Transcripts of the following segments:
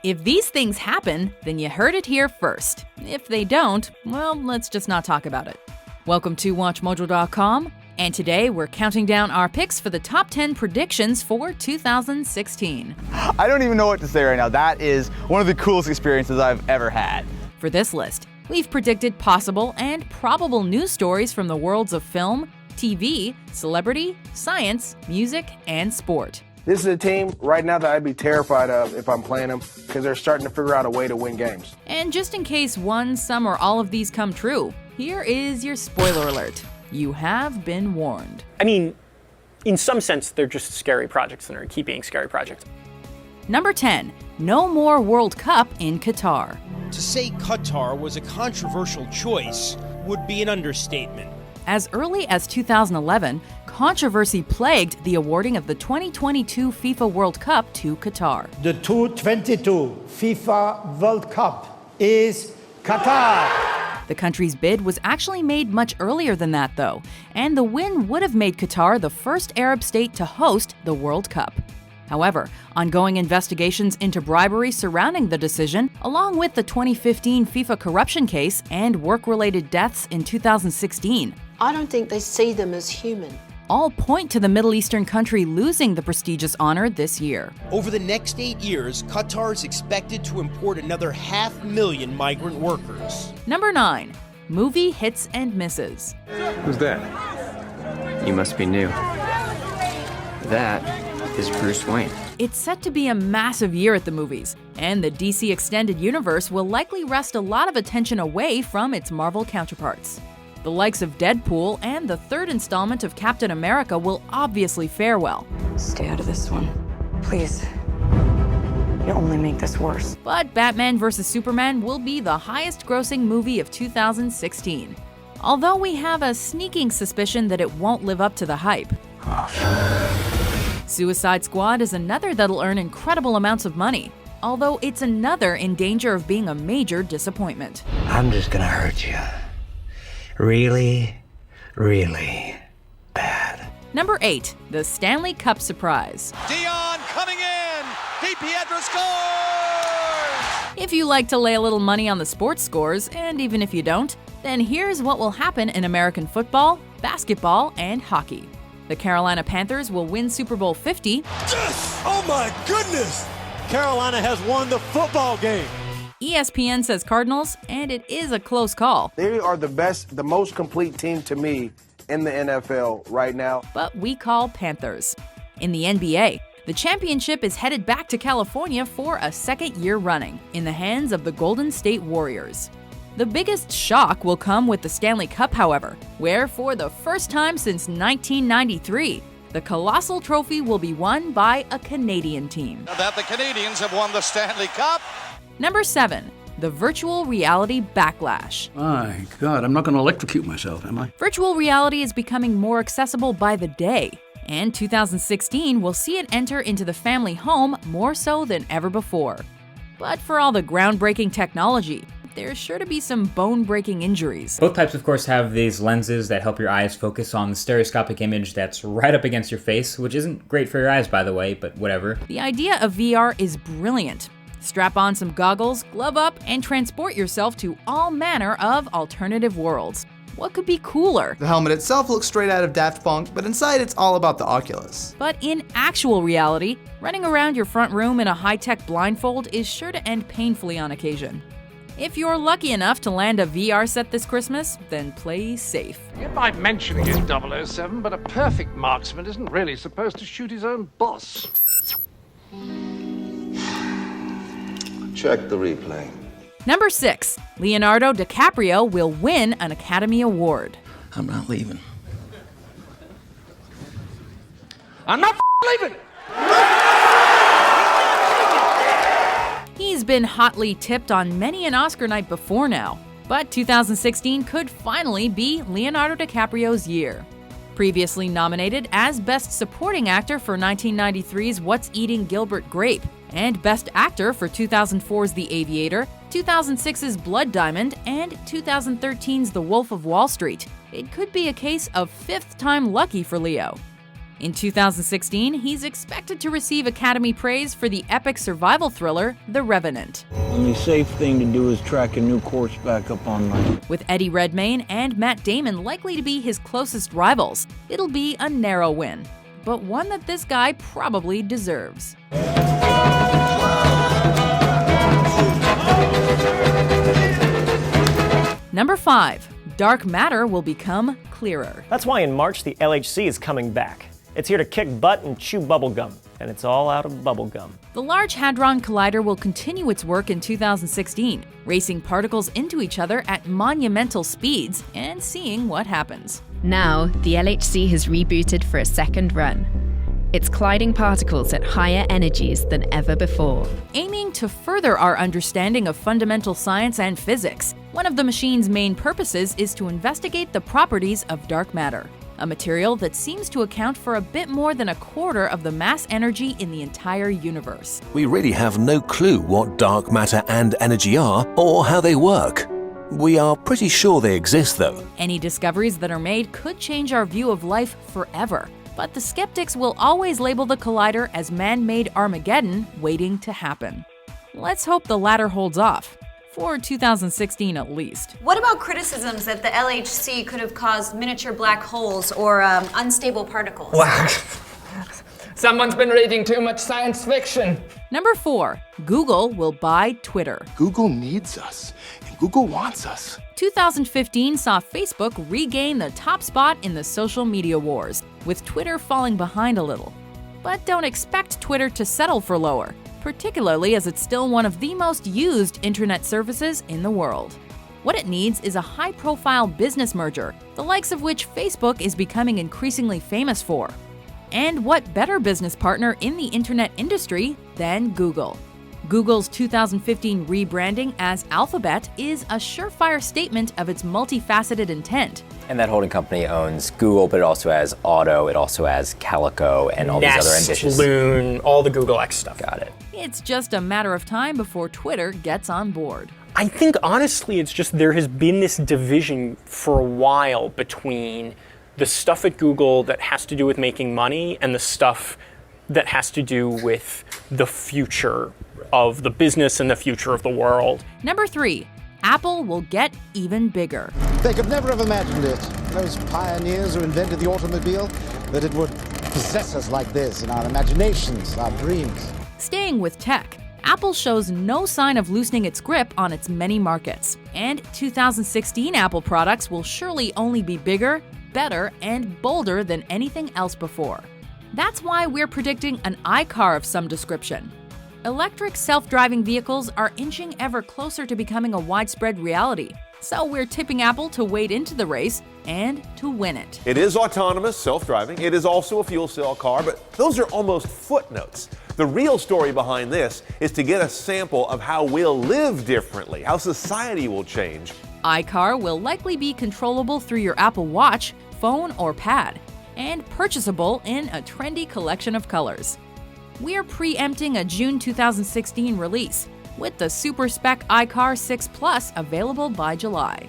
If these things happen, then you heard it here first. If they don't, well, let's just not talk about it. Welcome to WatchMojo.com, and today we're counting down our picks for the top 10 predictions for 2016. I don't even know what to say right now. That is one of the coolest experiences I've ever had. For this list, we've predicted possible and probable news stories from the worlds of film, TV, celebrity, science, music, and sport. This is a team right now that I'd be terrified of if I'm playing them because they're starting to figure out a way to win games. And just in case one, some, or all of these come true, here is your spoiler alert. You have been warned. I mean, in some sense, they're just scary projects and are keep being scary projects. Number 10, no more World Cup in Qatar. To say Qatar was a controversial choice would be an understatement. As early as 2011, controversy plagued the awarding of the 2022 FIFA World Cup to Qatar. The 2022 FIFA World Cup is Qatar. The country's bid was actually made much earlier than that, though, and the win would have made Qatar the first Arab state to host the World Cup. However, ongoing investigations into bribery surrounding the decision, along with the 2015 FIFA corruption case and work-related deaths in 2016, I don't think they see them as human. all point to the Middle Eastern country losing the prestigious honor this year. Over the next 8 years, Qatar is expected to import another 500,000 migrant workers. Number 9. Movie hits and misses. Who's that? You must be new. That is Bruce Wayne. It's set to be a massive year at the movies, and the DC Extended Universe will likely wrest a lot of attention away from its Marvel counterparts. The likes of Deadpool and the third installment of Captain America will obviously fare well. Stay out of this one, please. You only make this worse. But Batman vs. Superman will be the highest-grossing movie of 2016. Although we have a sneaking suspicion that it won't live up to the hype. Suicide Squad is another that'll earn incredible amounts of money, although it's another in danger of being a major disappointment. I'm just gonna hurt you. Really, really bad. Number 8, the Stanley Cup surprise. Dion coming in! DiPietro scores! If you like to lay a little money on the sports scores, and even if you don't, then here's what will happen in American football, basketball, and hockey. The Carolina Panthers will win Super Bowl 50. Yes! Oh my goodness! Carolina has won the football game. ESPN says Cardinals, and it is a close call. They are the best, the most complete team to me in the NFL right now. But we call Panthers. In the NBA, the championship is headed back to California for a second year running, in the hands of the Golden State Warriors. The biggest shock will come with the Stanley Cup, however, where for the first time since 1993, the colossal trophy will be won by a Canadian team. That the Canadians have won the Stanley Cup. Number 7, the virtual reality Backlash. My God, I'm not going to electrocute myself, am I? Virtual reality is becoming more accessible by the day, and 2016 will see it enter into the family home more so than ever before. But for all the groundbreaking technology, there's sure to be some bone-breaking injuries. Both types, of course, have these lenses that help your eyes focus on the stereoscopic image that's right up against your face, which isn't great for your eyes, by the way, but whatever. The idea of VR is brilliant. Strap on some goggles, glove up, and transport yourself to all manner of alternative worlds. What could be cooler? The helmet itself looks straight out of Daft Punk, but inside it's all about the Oculus. But in actual reality, running around your front room in a high-tech blindfold is sure to end painfully on occasion. If you're lucky enough to land a VR set this Christmas, then play safe. You might mention it, 007, but a perfect marksman isn't really supposed to shoot his own boss. Check the replay. Number 6, Leonardo DiCaprio will win an Academy Award. I'm not leaving. I'm not leaving! He's been hotly tipped on many an Oscar night before now, but 2016 could finally be Leonardo DiCaprio's year. Previously nominated as Best Supporting Actor for 1993's What's Eating Gilbert Grape, and Best Actor for 2004's The Aviator, 2006's Blood Diamond, and 2013's The Wolf of Wall Street, it could be a case of fifth time lucky for Leo. In 2016, he's expected to receive Academy praise for the epic survival thriller, The Revenant. Only safe thing to do is track a new course back up online. With Eddie Redmayne and Matt Damon likely to be his closest rivals, it'll be a narrow win, but one that this guy probably deserves. Number 5. Dark matter will become clearer. That's why in March the LHC is coming back. It's here to kick butt and chew bubblegum, and it's all out of bubblegum. The Large Hadron Collider will continue its work in 2016, racing particles into each other at monumental speeds and seeing what happens. Now, the LHC has rebooted for a second run. It's colliding particles at higher energies than ever before. Aiming to further our understanding of fundamental science and physics, one of the machine's main purposes is to investigate the properties of dark matter, a material that seems to account for a bit more than a quarter of the mass energy in the entire universe. We really have no clue what dark matter and energy are or how they work. We are pretty sure they exist, though. Any discoveries that are made could change our view of life forever, but the skeptics will always label the collider as man-made Armageddon waiting to happen. Let's hope the latter holds off. For 2016 at least. What about criticisms that the LHC could have caused miniature black holes or unstable particles? Wow. Someone's been reading too much science fiction. Number 4. Google will buy Twitter. Google needs us, and Google wants us. 2015 saw Facebook regain the top spot in the social media wars, with Twitter falling behind a little. But don't expect Twitter to settle for lower, particularly as it's still one of the most used internet services in the world. What it needs is a high-profile business merger, the likes of which Facebook is becoming increasingly famous for. And what better business partner in the internet industry than Google? Google's 2015 rebranding as Alphabet is a surefire statement of its multifaceted intent. And that holding company owns Google, but it also has Auto, it also has Calico, and all these other ambitious... Loon, all the Google X stuff. Got it. It's just a matter of time before Twitter gets on board. I think, honestly, it's just there has been this division for a while between the stuff at Google that has to do with making money and the stuff that has to do with the future of the business and the future of the world. Number 3. Apple will get even bigger. They could never have imagined it, those pioneers who invented the automobile, that it would possess us like this in our imaginations, our dreams. Staying with tech, Apple shows no sign of loosening its grip on its many markets. And 2016 Apple products will surely only be bigger, better, and bolder than anything else before. That's why we're predicting an iCar of some description. Electric self-driving vehicles are inching ever closer to becoming a widespread reality, so we're tipping Apple to wade into the race and to win it. It is autonomous, self-driving. It is also a fuel cell car, but those are almost footnotes. The real story behind this is to get a sample of how we'll live differently, how society will change. iCar will likely be controllable through your Apple Watch, phone, or pad, and purchasable in a trendy collection of colors. We're preempting a June 2016 release, with the super spec iCar 6 Plus available by July.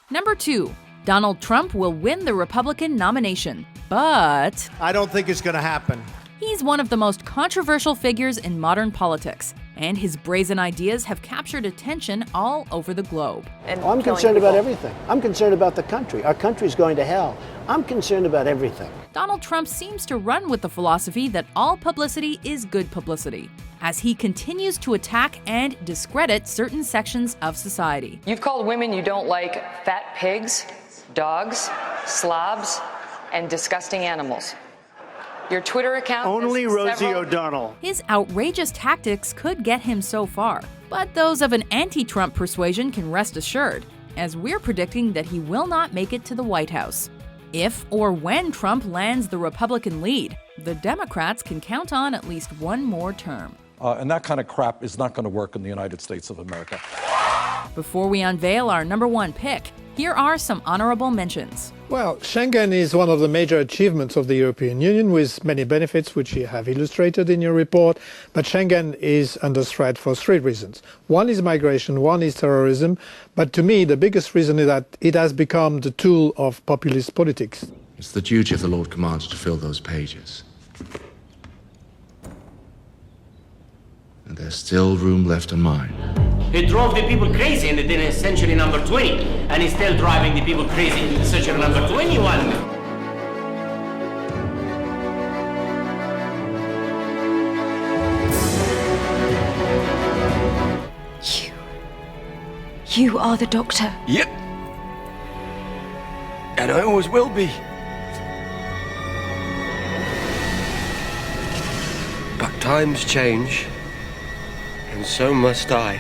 Number 2. Donald Trump will win the Republican nomination, but I don't think it's going to happen. He's one of the most controversial figures in modern politics, and his brazen ideas have captured attention all over the globe. I'm concerned about everything. I'm concerned about the country. Our country's going to hell. I'm concerned about everything. Donald Trump seems to run with the philosophy that all publicity is good publicity, as he continues to attack and discredit certain sections of society. You've called women you don't like fat pigs, dogs, slobs, and disgusting animals. Your Twitter account... Only Rosie O'Donnell. His outrageous tactics could get him so far, but those of an anti-Trump persuasion can rest assured, as we're predicting that he will not make it to the White House. If or when Trump lands the Republican lead, the Democrats can count on at least one more term. And that kind of crap is not going to work in the United States of America. Before we unveil our number 1 pick, here are some honorable mentions. Well, Schengen is one of the major achievements of the European Union, with many benefits which you have illustrated in your report. But Schengen is under threat for 3 reasons. One is migration, one is terrorism. But to me, the biggest reason is that it has become the tool of populist politics. It's the duty of the Lord Commander to fill those pages. And there's still room left on mine. He drove the people crazy in century number 20, and he's still driving the people crazy in century number 21. You are the Doctor. Yep. And I always will be. But times change, and so must I.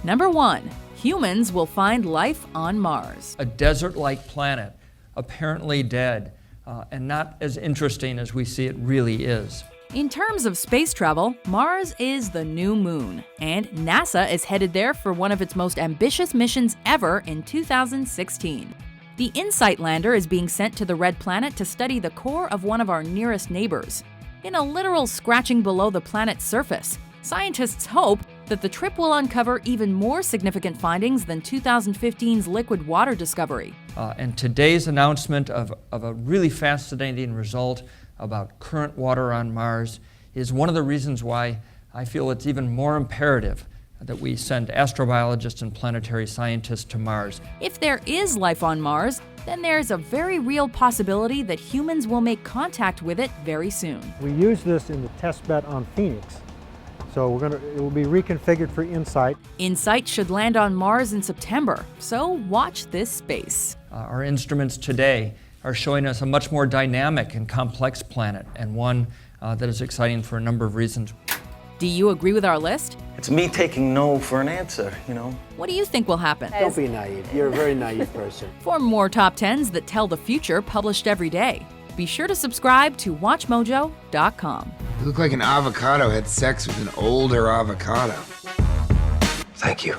Number 1. Humans will find life on Mars. A desert-like planet, apparently dead, and not as interesting as we see it really is. In terms of space travel, Mars is the new moon, and NASA is headed there for one of its most ambitious missions ever in 2016. The InSight lander is being sent to the red planet to study the core of one of our nearest neighbors. In a literal scratching below the planet's surface, scientists hope that the trip will uncover even more significant findings than 2015's liquid water discovery. And today's announcement of a really fascinating result about current water on Mars is one of the reasons why I feel it's even more imperative that we send astrobiologists and planetary scientists to Mars. If there is life on Mars, then there's a very real possibility that humans will make contact with it very soon. We use this in the test bed on Phoenix. So it will be reconfigured for InSight. InSight should land on Mars in September, so watch this space. Our instruments today are showing us a much more dynamic and complex planet, and one that is exciting for a number of reasons. Do you agree with our list? It's me taking no for an answer, you know? What do you think will happen? Don't be naive. You're a very naive person. For more top 10s that tell the future published every day, be sure to subscribe to WatchMojo.com. You look like an avocado had sex with an older avocado. Thank you.